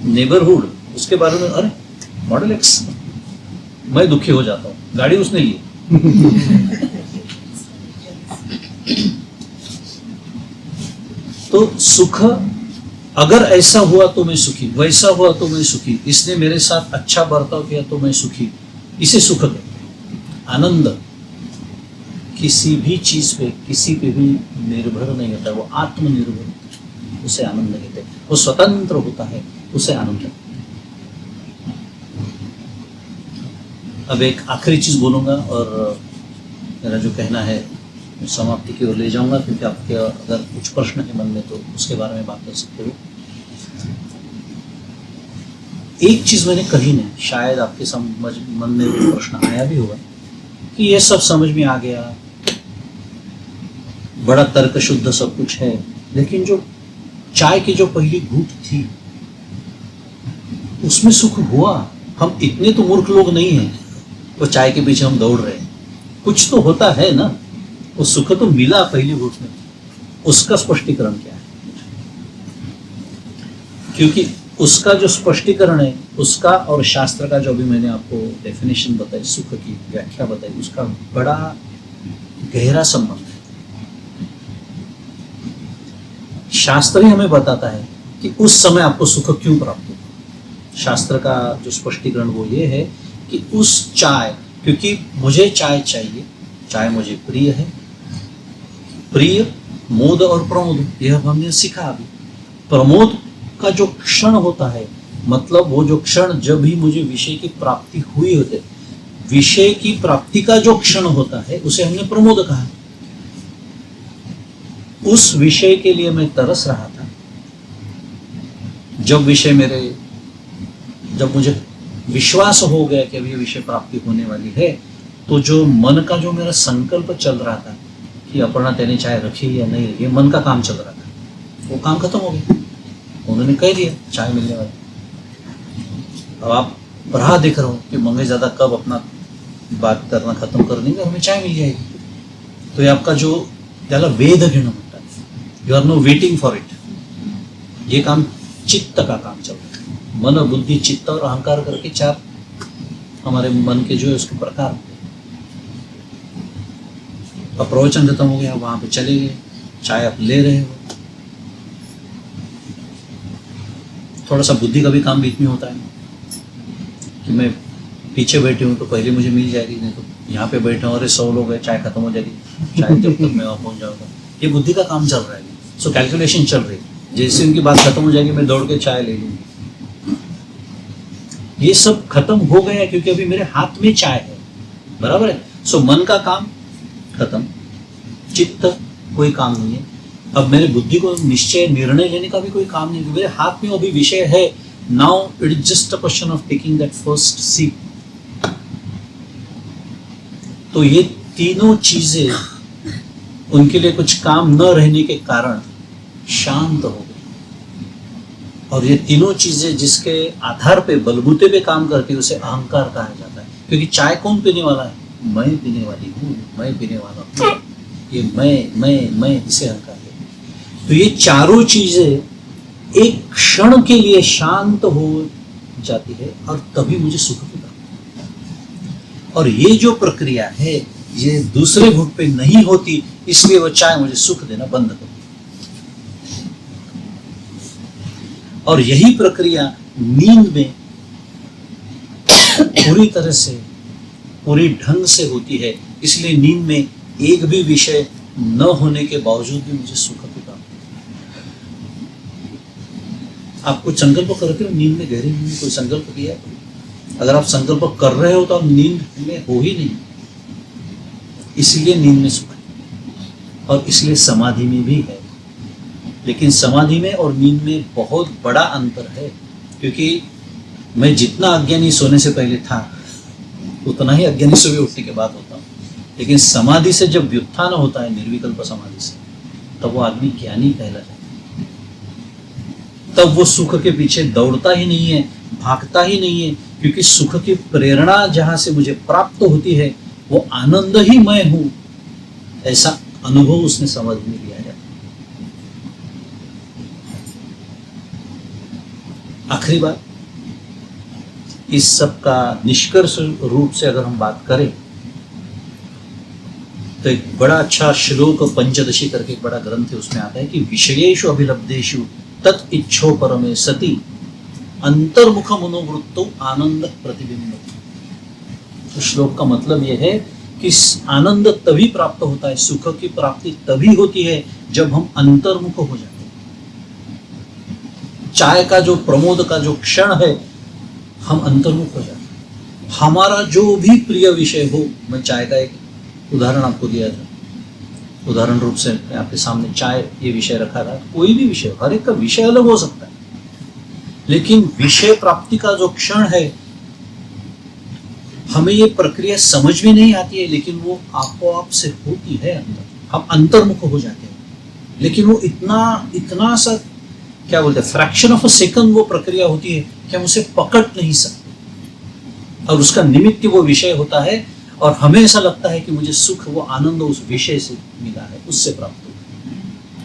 नेबरहुड, उसके बारे में, अरे मॉडल एक्स, मैं दुखी हो जाता हूँ, गाड़ी उसने ली। तो सुख, अगर ऐसा हुआ तो मैं सुखी, वैसा हुआ तो मैं सुखी, इसने मेरे साथ अच्छा बर्ताव किया तो मैं सुखी, इसे सुख कहते हैं। आनंद किसी भी चीज पे, किसी पे भी निर्भर नहीं होता, वो आत्मनिर्भर होता है, उसे आनंद कहते हैं। वो स्वतंत्र होता है, उसे आनंद कहते हैं। अब एक आखिरी चीज बोलूंगा और मेरा जो कहना है मैं समाप्ति की ओर ले जाऊंगा, क्योंकि आपके अगर कुछ प्रश्न है मन में तो उसके बारे में बात कर सकते हो। एक चीज मैंने कही नहीं, शायद आपके समझ मन में वो प्रश्न आया भी होगा कि ये सब समझ में आ गया, बड़ा तर्क शुद्ध सब कुछ है, लेकिन जो चाय की जो पहली घूंट थी उसमें सुख हुआ। हम इतने तो मूर्ख लोग नहीं हैं, वो चाय के पीछे हम दौड़ रहे हैं, कुछ तो होता है ना, वो सुख तो मिला पहली घूंट में, उसका स्पष्टीकरण क्या है? क्योंकि उसका जो स्पष्टीकरण है, उसका और शास्त्र का जो अभी मैंने आपको डेफिनेशन बताई, सुख की व्याख्या बताई, उसका बड़ा गहरा संबंध है। शास्त्र ही हमें बताता है कि उस समय आपको सुख क्यों प्राप्त होगा। शास्त्र का जो स्पष्टीकरण वो ये है कि उस चाय, क्योंकि मुझे चाय चाहिए, चाय मुझे प्रिय है, प्रिय, मोद और प्रमोद, यह हमने सीखा अभी। प्रमोद का जो क्षण होता है, मतलब वो जो क्षण जब भी मुझे विषय की प्राप्ति हुई होती, विषय की प्राप्ति का जो क्षण होता है उसे हमने प्रमोद कहा। उस विषय के लिए मैं तरस रहा था। जब मुझे विश्वास हो गया कि अभी ये विषय प्राप्ति होने वाली है, तो जो मन का जो मेरा संकल्प चल रहा था कि अपर्णा तेने चाय रखी या नहीं, ये मन का काम चल रहा था, वो काम खत्म हो गया। उन्होंने कह दिया चाय मिलने वाली। अब आप राह देख रहे हो कि मंगेशदादा कब अपना बात करना खत्म कर देंगे, हमें चाय मिल जाएगी। तो ये आपका जो त्याला वेद घेणं म्हणतात, you are no waiting for it. ये काम चित्त का काम चल रहा है। मन, बुद्धि, चित्त और अहंकार करके चार हमारे मन के जो है उसके प्रकार होते हैं। अब प्रवचन खत्म हो गया, वहां पे चले गए, चाय आप ले रहे हो, थोड़ा सा बुद्धि का भी काम बीच में होता है कि मैं पीछे बैठे हूँ तो पहले मुझे मिल जाएगी, नहीं तो यहाँ पे बैठे हूँ, अरे 100 लोग हैं, चाय खत्म हो जाएगी, चाय जब तक मैं वहाँ पहुँच जाऊँगा। ये बुद्धि का काम चल रहा है, सो कैलकुलेशन चल रही है। जैसे उनकी बात खत्म हो जाएगी, मैं दौड़ के चाय ले लूँगी। ये सब खत्म हो गया क्योंकि अभी मेरे हाथ में चाय है, बराबर है। सो मन का काम खत्म, चित्त कोई काम नहीं है। अब मेरे बुद्धि को निश्चय, निर्णय लेने का भी कोई काम नहीं है, मेरे हाथ में अभी विषय है। Now it is just a question of taking that first सीप। तो ये तीनों चीजें उनके लिए कुछ काम न रहने के कारण शांत हो गई। और ये तीनों चीजें जिसके आधार पे, बलबूते पे काम करती है, उसे अहंकार कहा जाता है। क्योंकि चाय कौन पीने वाला है? मैं पीने वाली हूँ, मैं पीने वाला हूँ। ये मैं इसे हल्का है। तो ये चारों चीजें एक क्षण के लिए शांत हो जाती है और तभी मुझे सुख की प्राप्ति होती है। और ये जो प्रक्रिया है ये दूसरे घुट पे नहीं होती, इसलिए वो चाय मुझे सुख देना बंद कर देती। और यही प्रक्रिया नींद में पूरी तरह से, पूरी ढंग से होती है। इसलिए नींद में एक भी विषय न होने के बावजूद भी मुझे सुख की प्राप्ति होती है। आप कुछ संकल्प करते हो नींद में, गहरी नींद में कोई संकल्प किया है? अगर आप संकल्प कर रहे हो तो आप नींद में हो ही नहीं, इसलिए नींद में सुख है। और इसलिए समाधि में भी है। लेकिन समाधि में और नींद में बहुत बड़ा अंतर है, क्योंकि मैं जितना अज्ञानी सोने से पहले था उतना ही अज्ञानी सुबह उठने के बाद होता हूँ। लेकिन समाधि से जब व्युत्थान होता है, निर्विकल्प समाधि से, तब वो आदमी ज्ञानी कहला जाता है। तब वो सुख के पीछे दौड़ता ही नहीं है, भागता ही नहीं है, क्योंकि सुख की प्रेरणा जहां से मुझे प्राप्त होती है वो आनंद ही मैं हूं, ऐसा अनुभव उसने समझ में लिया है। आखिरी बात, इस सब का निष्कर्ष रूप से अगर हम बात करें तो एक बड़ा अच्छा श्लोक पंचदशी करके एक बड़ा ग्रंथ है, उसमें आता है कि विषयेषु अभिलब्धेषु तत् इच्छो परमे सति अंतर्मुख मनोवृत्तो आनंद प्रतिबिंब। तो श्लोक का मतलब यह है कि आनंद तभी प्राप्त होता है, सुख की प्राप्ति तभी होती है जब हम अंतर्मुख हो जाते हैं। चाय का जो प्रमोद का जो क्षण है, हम अंतर्मुख हो जाते हैं। हमारा जो भी प्रिय विषय हो, मैं चाय का एक उदाहरण आपको दिया था, उदाहरण रूप से मैं आपके सामने चाय ये विषय रखा था। कोई भी विषय, हर एक का विषय अलग हो सकता है, लेकिन विषय प्राप्ति का जो क्षण है, हमें ये प्रक्रिया समझ में नहीं आती है, लेकिन वो आपो आप से होती है अंदर। हम अंतर्मुख हो जाते हैं, लेकिन वो इतना सा क्या बोलते हैं, फ्रैक्शन ऑफ अ सेकंड वो प्रक्रिया होती है कि हम उसे पकड़ नहीं सकते। और उसका निमित्त वो विषय होता है, और हमें ऐसा लगता है कि मुझे सुख, वो आनंद उस विषय से मिला है, उससे प्राप्त हुआ।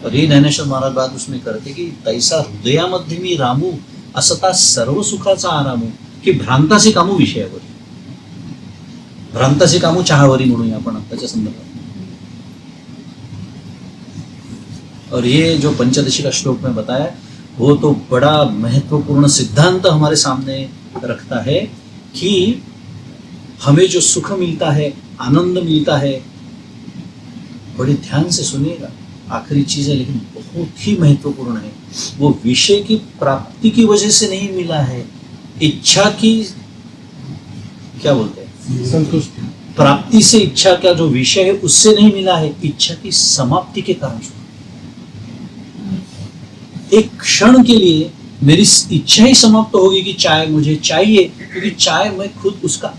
और ये ज्ञानेश्वर महाराज बात उसमें करते कि तैसा हृदयामध्ये मी रामू असता सर्व सुखाचा आरामू, की भ्रांतासी कामू विषयावरी, भ्रांतासी कामू चहावरी म्हणूया आपण आत्ताच्या संदर्भात। और ये जो पंचदशी का श्लोक में बताया, वो तो बड़ा महत्वपूर्ण सिद्धांत हमारे सामने रखता है कि हमें जो सुख मिलता है, आनंद मिलता है, बड़े ध्यान से सुनिएगा, आखिरी चीज है लेकिन बहुत ही महत्वपूर्ण है, वो विषय की प्राप्ति की वजह से नहीं मिला है, इच्छा की क्या बोलते हैं,
संतुष्टि,
प्राप्ति से इच्छा का जो विषय है उससे नहीं मिला है, इच्छा की समाप्ति के कारण सुख। एक क्षण के लिए मेरी इच्छा ही समाप्त होगी कि चाय मुझे चाहिए, क्योंकि चाय मैं खुद उसका,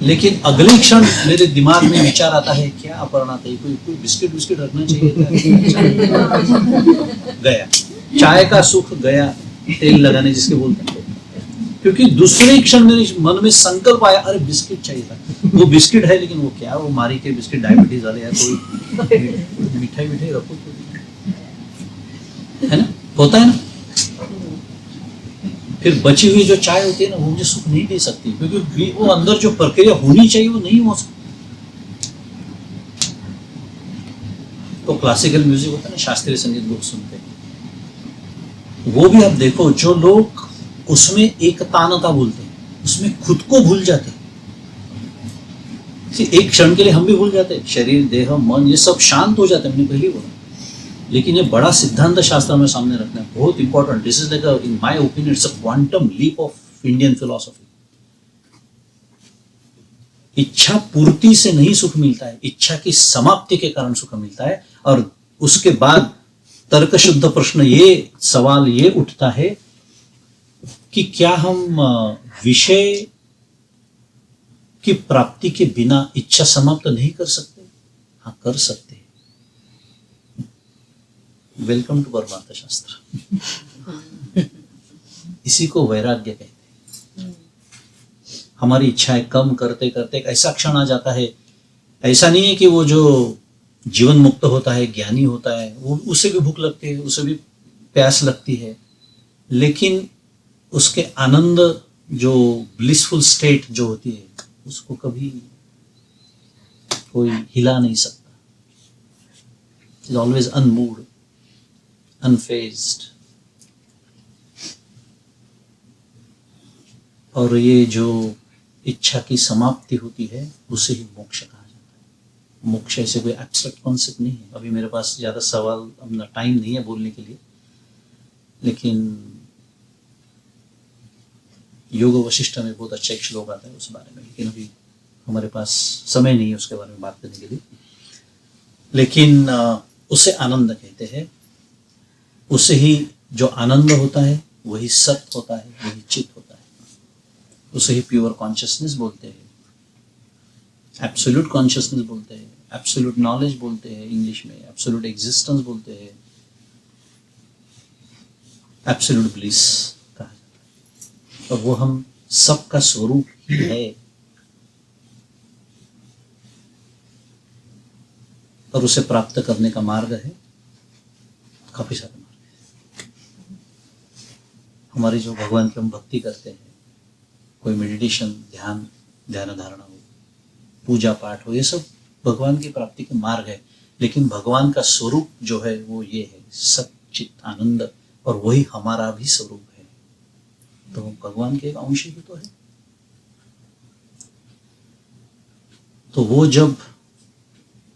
लेकिन अगले क्षण मेरे दिमाग में विचार आता है, क्या अपर्णा था, कोई बिस्किट रखना चाहिए था। गया चाय का सुख, गया तेल लगाने जिसके बोलते हैं, क्योंकि दूसरे क्षण मेरे मन में संकल्प आया, अरे बिस्किट चाहिए था। वो बिस्किट है, लेकिन वो क्या, वो मारी के बिस्किट डायबिटीज वाले या कोई मिठाई रखो, है ना, होता है ना। फिर बची हुई जो चाय होती है ना, वो मुझे सुख नहीं दे सकती, क्योंकि वो अंदर जो प्रक्रिया होनी चाहिए वो नहीं हो सकती। तो क्लासिकल म्यूजिक होता है ना, शास्त्रीय संगीत लोग सुनते हैं, वो भी आप देखो, जो लोग उसमें एकतानता बोलते हैं, उसमें खुद को भूल जाते हैं। एक क्षण के लिए हम भी भूल जाते हैं, शरीर, देह, मन, ये सब शांत हो जाते हैं, मैंने पहले बोला। लेकिन ये बड़ा सिद्धांत शास्त्र में सामने रखना है, बहुत important. This is like, in my opinion, it's a quantum leap of Indian philosophy. इच्छा पूर्ति से नहीं सुख मिलता है, इच्छा की समाप्ति के कारण सुख मिलता है। और उसके बाद तर्कशुद्ध प्रश्न, ये सवाल ये उठता है कि क्या हम विषय की प्राप्ति के बिना इच्छा समाप्त नहीं कर सकते? हाँ, कर सकते हैं। वेलकम टू परमार्थ शास्त्र। इसी को वैराग्य कहते हैं। हमारी इच्छाएं कम करते करते एक ऐसा क्षण आ जाता है, ऐसा नहीं है कि वो जो जीवन मुक्त होता है, ज्ञानी होता है, वो उसे भी भूख लगती है, उसे भी प्यास लगती है, लेकिन उसके आनंद जो ब्लिसफुल स्टेट जो होती है उसको कभी कोई हिला नहीं सकता. Is always unmoved, unfazed. और ये जो इच्छा की समाप्ति होती है उसे ही मोक्ष कहा जाता है. मोक्ष ऐसे कोई एब्स्ट्रैक्ट कॉन्सेप्ट नहीं है. अभी मेरे पास ज़्यादा सवाल, अपना टाइम नहीं है बोलने के लिए, लेकिन योग वशिष्ठ में बहुत अच्छा एक श्लोक आता है उस बारे में, लेकिन अभी हमारे पास समय नहीं है उसके बारे में बात करने के लिए. लेकिन उसे आनंद कहते हैं. उसे ही जो आनंद होता है वही सत होता है, वही चित होता है. उसे ही प्योर कॉन्शियसनेस बोलते हैं, एब्सोल्यूट कॉन्शियसनेस बोलते हैं, एब्सोल्यूट नॉलेज बोलते हैं इंग्लिश में, एब्सोल्यूट एग्जिस्टेंस बोलते हैं, एब्सोल्यूट ब्लिस कहा जाता है. और वो हम सबका स्वरूप ही है. और उसे प्राप्त करने का मार्ग है, काफी सारे मार्ग है. हमारी जो भगवान की हम भक्ति करते हैं, कोई मेडिटेशन, ध्यान धारणा हो, पूजा पाठ हो, ये सब भगवान की प्राप्ति के मार्ग है. लेकिन भगवान का स्वरूप जो है वो ये है, सच्चित आनंद, और वही हमारा भी स्वरूप है. तो भगवान के एक अंश ही तो है. तो वो जब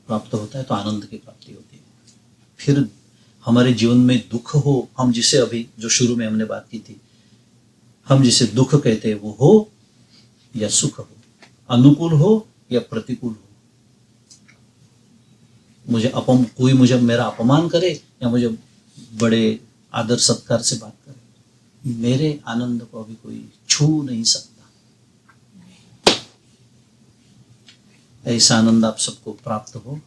प्राप्त होता है तो आनंद की प्राप्ति होती है. फिर हमारे जीवन में दुख हो, हम जिसे अभी जो शुरू में हमने बात की थी, हम जिसे दुख कहते हैं, वो हो या सुख हो, अनुकूल हो या प्रतिकूल हो, कोई मुझे मेरा अपमान करे या मुझे बड़े आदर सत्कार से बात करे, मेरे आनंद को अभी कोई छू नहीं सकता. ऐसा आनंद आप सबको प्राप्त हो,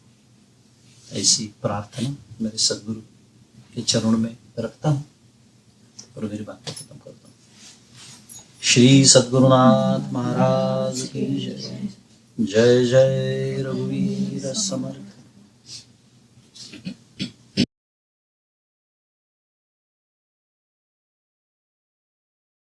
ऐसी प्रार्थना मेरे सद्गुरु के चरणों में रखता हूँ और मेरी बात को खत्म करता हूँ. श्री सद्गुरुनाथ महाराज की जय. जय जय रघुवीर समर्थ.